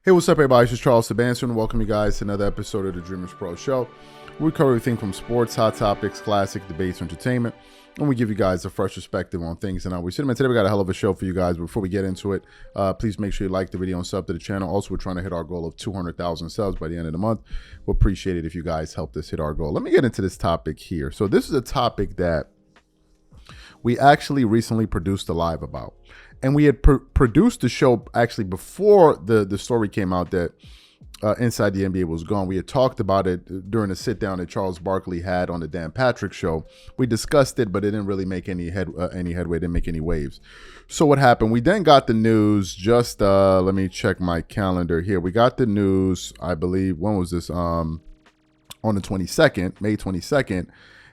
Hey, what's up, everybody? This is Charles Sebastian, and welcome you guys to another episode of the DREAMERSPRO show. We cover everything from sports, hot topics, classic debates, entertainment, and we give you guys a fresh perspective on things and how we see them. And today we got a hell of a show for you guys. Before we get into it, please make sure you like the video and sub to the channel. Also, we're trying to hit our goal of 200,000 subs by the end of the month. We'll appreciate it if you guys help us hit our goal. Let me get into this topic here. So this is a topic that we actually recently produced a live about. And we had produced the show actually before the story came out that Inside the NBA was gone. We had talked about it during a sit down that Charles Barkley had on the Dan Patrick show. We discussed it, but it didn't really make any headway, didn't make any waves. So what happened? We then got the news. Just let me check my calendar here. We got the news, I believe. When was this? On the 22nd, May 22nd,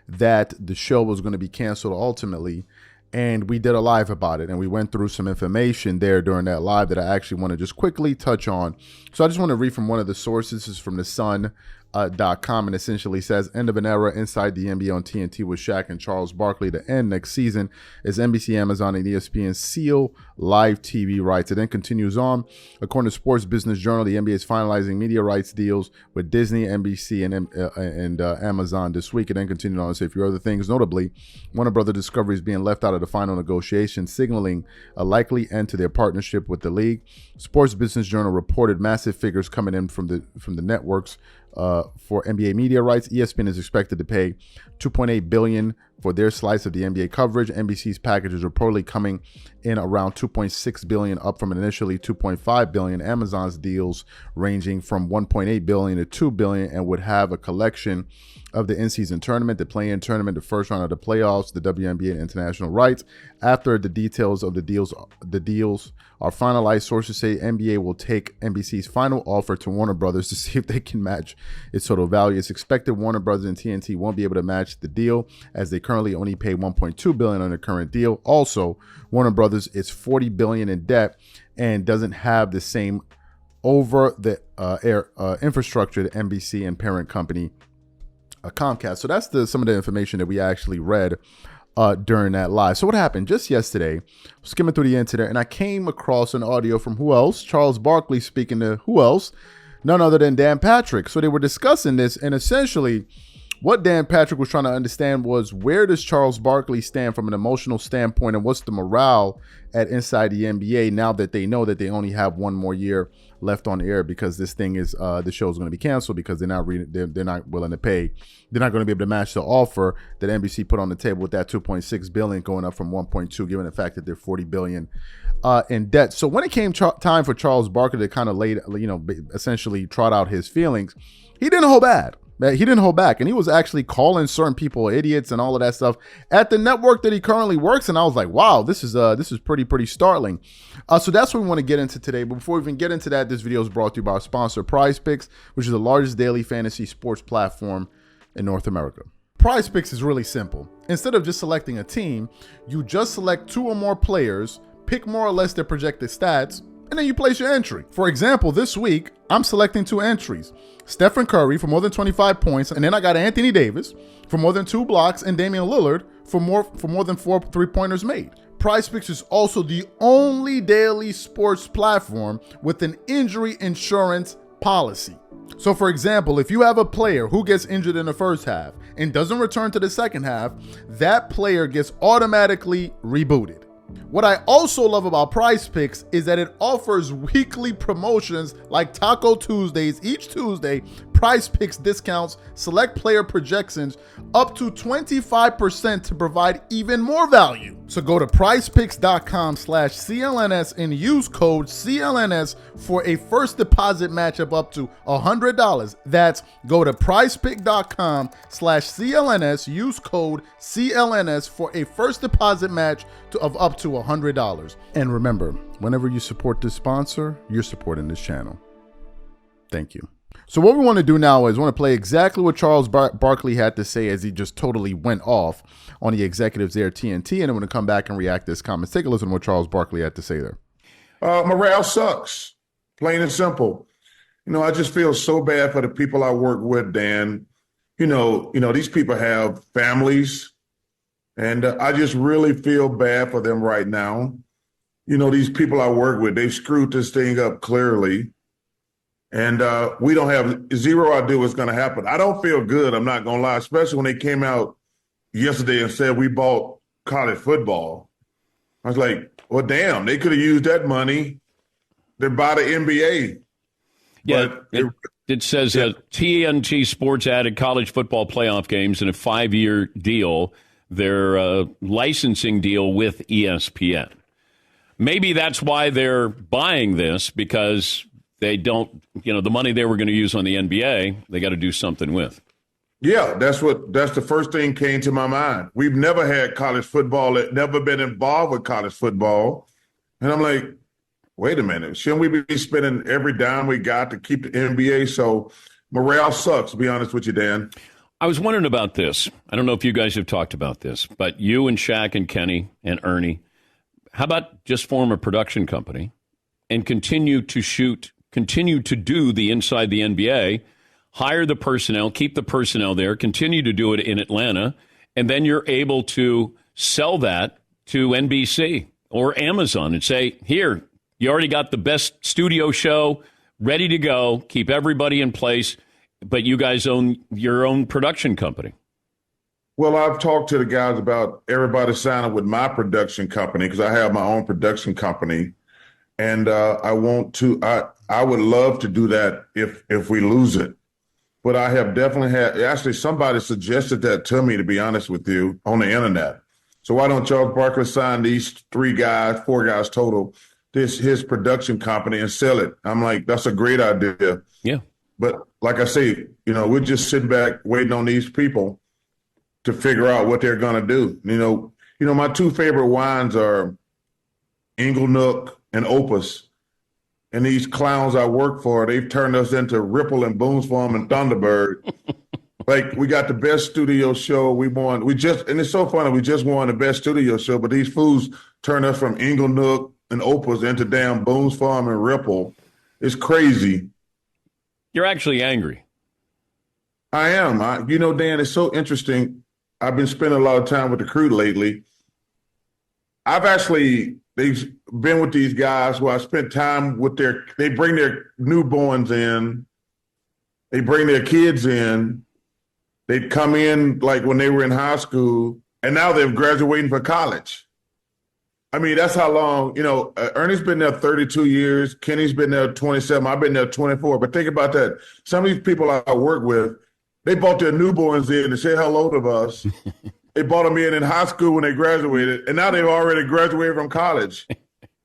that the show was going to be canceled ultimately. And we did a live about it, and we went through some information there during that live that I actually want to just quickly touch on. So I just want to read from one of the sources. This is from the Sun.com, and essentially says, end of an era inside the NBA on TNT with Shaq and Charles Barkley to end next season as NBC, Amazon, and ESPN seal live TV rights. It then continues on. According to Sports Business Journal, the NBA is finalizing media rights deals with Disney, NBC, and Amazon this week. It then continued on to say a few other things. Notably, Warner Brothers Discovery is being left out of the final negotiations, signaling a likely end to their partnership with the league. Sports Business Journal reported massive figures coming in from the networks for NBA media rights. ESPN is expected to pay $2.8 billion for their slice of the NBA coverage. NBC's package is reportedly coming in around $2.6 billion, up from an initially $2.5 billion. Amazon's deals ranging from $1.8 billion to $2 billion, and would have a collection of the in-season tournament, the play-in tournament, the first round of the playoffs, the WNBA, and international rights. After the details of the deals are finalized, sources say NBA will take NBC's final offer to Warner Brothers to see if they can match its total value. It's expected Warner Brothers and TNT won't be able to match the deal, as they currently only pay $1.2 billion on the current deal. Also, Warner Brothers is $40 billion in debt and doesn't have the same over the air infrastructure that NBC and parent company Comcast. So that's some of the information that we actually read during that live. So what happened just yesterday, skimming through the internet, and I came across an audio from who else? Charles Barkley speaking to who else? None other than Dan Patrick. So they were discussing this, and essentially what Dan Patrick was trying to understand was, where does Charles Barkley stand from an emotional standpoint, and what's the morale at Inside the NBA now that they know that they only have one more year left on air, because this thing is the show is going to be canceled because they're not willing to pay. They're not going to be able to match the offer that NBC put on the table with that $2.6 billion going up from 1.2, given the fact that they're $40 billion in debt. So when it came time for Charles Barkley to kind of essentially trot out his feelings, he didn't hold back. He didn't hold back, and he was actually calling certain people idiots and all of that stuff at the network that he currently works. And I was like, wow, this is pretty startling. So that's what we want to get into today. But before we even get into that, this video is brought to you by our sponsor, Prize Picks, which is the largest daily fantasy sports platform in North America. Prize Picks is really simple. Instead of just selecting a team, you just select two or more players, pick more or less their projected stats, and then you place your entry. For example, this week, I'm selecting two entries. Stephen Curry for more than 25 points, and then I got Anthony Davis for more than 2 blocks, and Damian Lillard for more than 4 3-pointers made. PrizePicks is also the only daily sports platform with an injury insurance policy. So for example, if you have a player who gets injured in the first half and doesn't return to the second half, that player gets automatically rebooted. What I also love about Prize Picks is that it offers weekly promotions like Taco Tuesdays. Each Tuesday, Prize Picks discounts select player projections up to 25% to provide even more value. So go to prizepicks.com/CLNS and use code CLNS for a first deposit match of up to $100. That's go to prizepicks.com/CLNS, use code CLNS for a first deposit match of up to $100. And remember, whenever you support this sponsor, you're supporting this channel. Thank you. So what we want to do now is want to play exactly what Charles Barkley had to say as he just totally went off on the executives there at TNT, and I'm going to come back and react to his comments. Take a listen to what Charles Barkley had to say there. Morale sucks, plain and simple. I just feel so bad for the people I work with, Dan. These people have families, and I just really feel bad for them right now. These people I work with, they screwed this thing up clearly. And we don't have zero idea what's going to happen. I don't feel good, I'm not going to lie, especially when they came out yesterday and said we bought college football. I was like, well, damn, they could have used that money to buy the NBA. Yeah, But it says TNT Sports added college football playoff games in a 5-year deal, their licensing deal with ESPN. Maybe that's why they're buying this, because they don't, the money they were going to use on the NBA, they got to do something with. yeah, that's the first thing came to my mind. We've never had college football, never been involved with college football. And I'm like, wait a minute, shouldn't we be spending every dime we got to keep the NBA? So morale sucks, to be honest with you, Dan. I was wondering about this. I don't know if you guys have talked about this, but you and Shaq and Kenny and Ernie, how about just form a production company and continue to do the Inside the NBA, hire the personnel, keep the personnel there, continue to do it in Atlanta, and then you're able to sell that to NBC or Amazon and say, here, you already got the best studio show ready to go, keep everybody in place, but you guys own your own production company. Well, I've talked to the guys about everybody signing with my production company, because I have my own production company. And I would love to do that if we lose it. But I have definitely actually somebody suggested that to me, to be honest with you, on the internet. So why don't Charles Barkley sign these 4 guys total, his production company, and sell it? I'm like, that's a great idea. Yeah. But like I say, we're just sitting back waiting on these people to figure out what they're going to do. My 2 favorite wines are Inglenook and Opus. And these clowns I work for, they've turned us into Ripple and Boonesfarm and Thunderbird. Like, we got the best studio show. And it's so funny, we just won the best studio show, but these fools turned us from Inglenook and Opus into damn Boonesfarm and Ripple. It's crazy. You're actually angry. I am. Dan, it's so interesting. I've been spending a lot of time with the crew lately. They've been with these guys who I spent time with they bring their newborns in, they bring their kids in, they'd come in like when they were in high school, and now they're graduating for college. I mean, that's how long, Ernie's been there 32 years, Kenny's been there 27, I've been there 24, but think about that. Some of these people I work with, they brought their newborns in to say hello to us. They brought them in high school when they graduated, and now they've already graduated from college.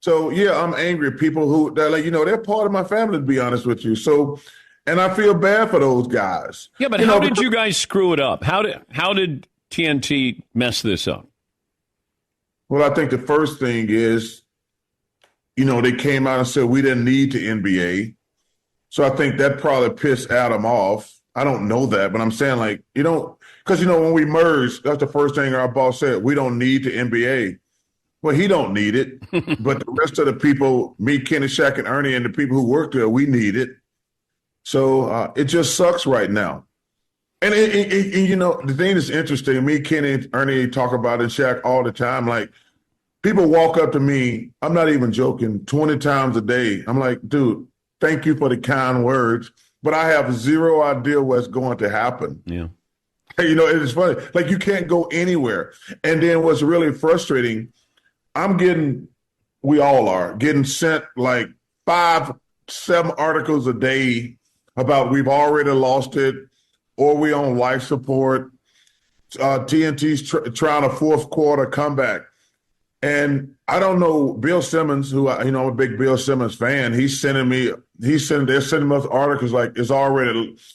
So, yeah, I'm angry at people who, they're part of my family, to be honest with you. So, and I feel bad for those guys. Yeah, but how did you guys screw it up? How did TNT mess this up? Well, I think the first thing is, they came out and said we didn't need the NBA. So I think that probably pissed Adam off. I don't know that, but I'm saying, because, when we merged, that's the first thing our boss said, we don't need the NBA. Well, he don't need it, but the rest of the people, me, Kenny, Shaq, and Ernie, and the people who work there, we need it. So it just sucks right now. And, the thing that's interesting, me, Kenny, and Ernie talk about it, and Shaq all the time, people walk up to me, I'm not even joking, 20 times a day. I'm like, dude, thank you for the kind words, but I have zero idea what's going to happen. Yeah. It's funny. You can't go anywhere. And then what's really frustrating, we all are getting sent 5-7 articles a day about we've already lost it, or we on life support. TNT's trying a fourth quarter comeback. And I don't know, Bill Simmons, who I'm a big Bill Simmons fan, they're sending us articles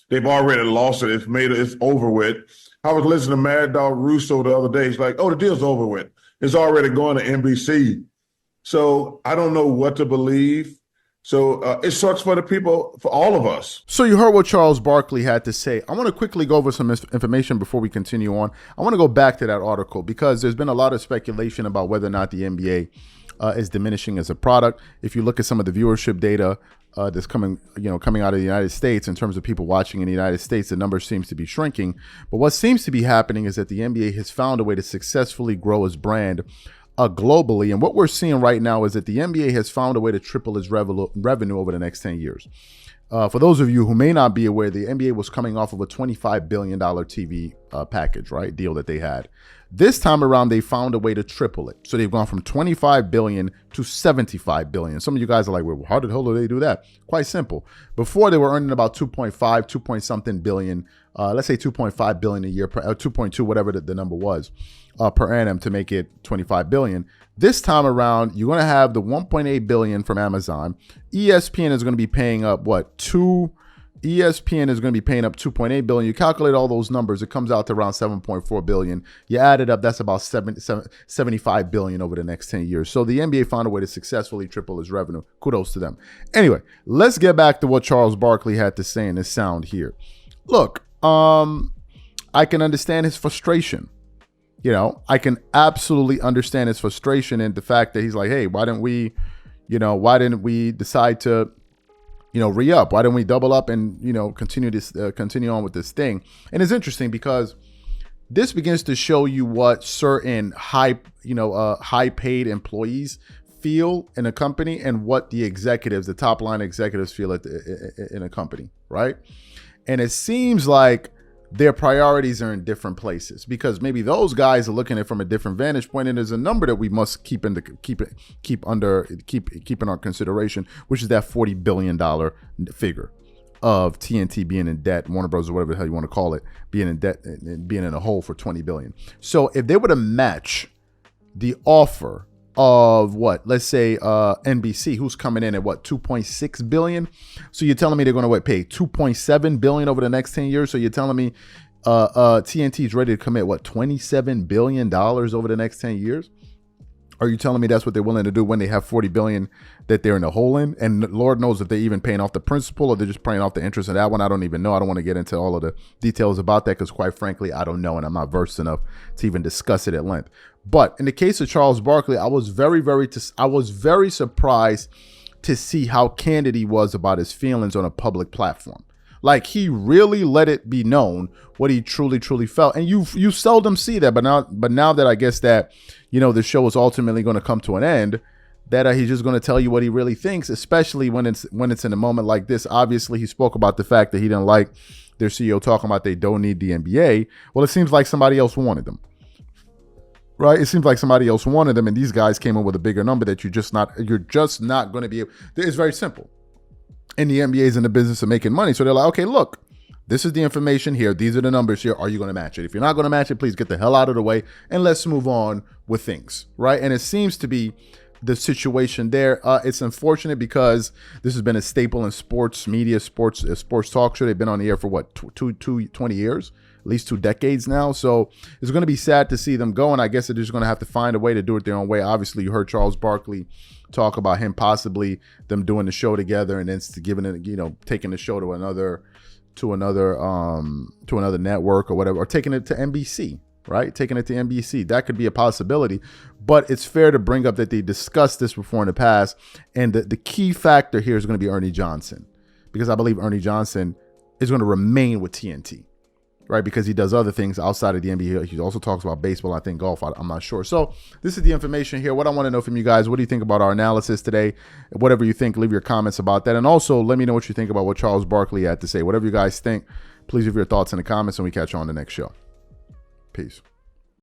they've already lost it. It's over with. I was listening to Mad Dog Russo the other day. He's like, oh, the deal's over with. It's already going to NBC. So I don't know what to believe. So it sucks for the people, for all of us. So you heard what Charles Barkley had to say. I want to quickly go over some information before we continue on. I want to go back to that article because there's been a lot of speculation about whether or not the NBA is diminishing as a product. If you look at some of the viewership data that's coming out of the United States in terms of people watching in the United States, the number seems to be shrinking. But what seems to be happening is that the NBA has found a way to successfully grow its brand globally. And what we're seeing right now is that the NBA has found a way to triple its revenue over the next 10 years. For those of you who may not be aware, the NBA was coming off of a $25 billion TV package, right? Deal that they had. This time around, they found a way to triple it. So they've gone from 25 billion to 75 billion. Some of you guys are like, well, how the hell do they do that? Quite simple. Before they were earning about 2.5, 2 point something billion, let's say 2.5 billion a year, 2.2, whatever the number was, per annum to make it 25 billion. This time around, you're going to have the 1.8 billion from Amazon. ESPN is going to be paying up ESPN is going to be paying up 2.8 billion. You calculate all those numbers, it comes out to around 7.4 billion. You add it up, that's about 75 billion over the next 10 years. So the NBA found a way to successfully triple its revenue. Kudos to them. Anyway, let's get back to what Charles Barkley had to say in this sound here. Look, I can understand his frustration. You know, I can absolutely understand his frustration and the fact that he's like, hey, why didn't we decide to, re-up? Why didn't we double up and, continue on with this thing? And it's interesting because this begins to show you what certain high paid employees feel in a company and what the executives, the top line executives feel in a company, right? And it seems like their priorities are in different places because maybe those guys are looking at it from a different vantage point, and there's a number that we must keep in our consideration, which is that $40 billion figure of TNT being in debt, Warner Bros. Or whatever the hell you want to call it, being in debt and being in a hole for $20 billion. So if they were to match the offer of let's say NBC, who's coming in at 2.6 billion. So you're telling me they're going to pay 2.7 billion over the next 10 years. So you're telling me TNT is ready to commit $27 billion over the next 10 years. Are you telling me that's what they're willing to do when they have 40 billion that they're in the hole in? And Lord knows if they're even paying off the principal or they're just paying off the interest of that one. I don't even know. I don't want to get into all of the details about that because quite frankly, I don't know. And I'm not versed enough to even discuss it at length. But in the case of Charles Barkley, I was very surprised to see how candid he was about his feelings on a public platform. Like he really let it be known what he truly felt. And you seldom see that. But now that I guess that, the show is ultimately going to come to an end, that he's just going to tell you what he really thinks, especially when it's in a moment like this. Obviously, he spoke about the fact that he didn't like their CEO talking about they don't need the NBA. Well, it seems like somebody else wanted them. Right? It seems like somebody else wanted them, and these guys came in with a bigger number that you're just not going to be able. It's very simple. And the NBA is in the business of making money. So they're like, okay, look, this is the information here. These are the numbers here. Are you going to match it? If you're not going to match it, please get the hell out of the way and let's move on with things, right? And it seems to be the situation there. It's unfortunate because this has been a staple in sports media, sports talk show. They've been on the air for 20 years, at least 2 decades now. So it's going to be sad to see them go. And I guess they're just going to have to find a way to do it their own way. Obviously, you heard Charles Barkley talk about him possibly them doing the show together and then giving it, taking the show to another network or whatever, or taking it to NBC, right? Taking it to NBC. That could be a possibility, but it's fair to bring up that they discussed this before in the past. And the key factor here is going to be Ernie Johnson, because I believe Ernie Johnson is going to remain with TNT. Right, because he does other things outside of the NBA. He also talks about baseball, I think golf. I'm not sure. So this is the information here. What I want to know from you guys, what do you think about our analysis today? Whatever you think, leave your comments about that. And also let me know what you think about what Charles Barkley had to say. Whatever you guys think, please leave your thoughts in the comments and we catch you on the next show. Peace.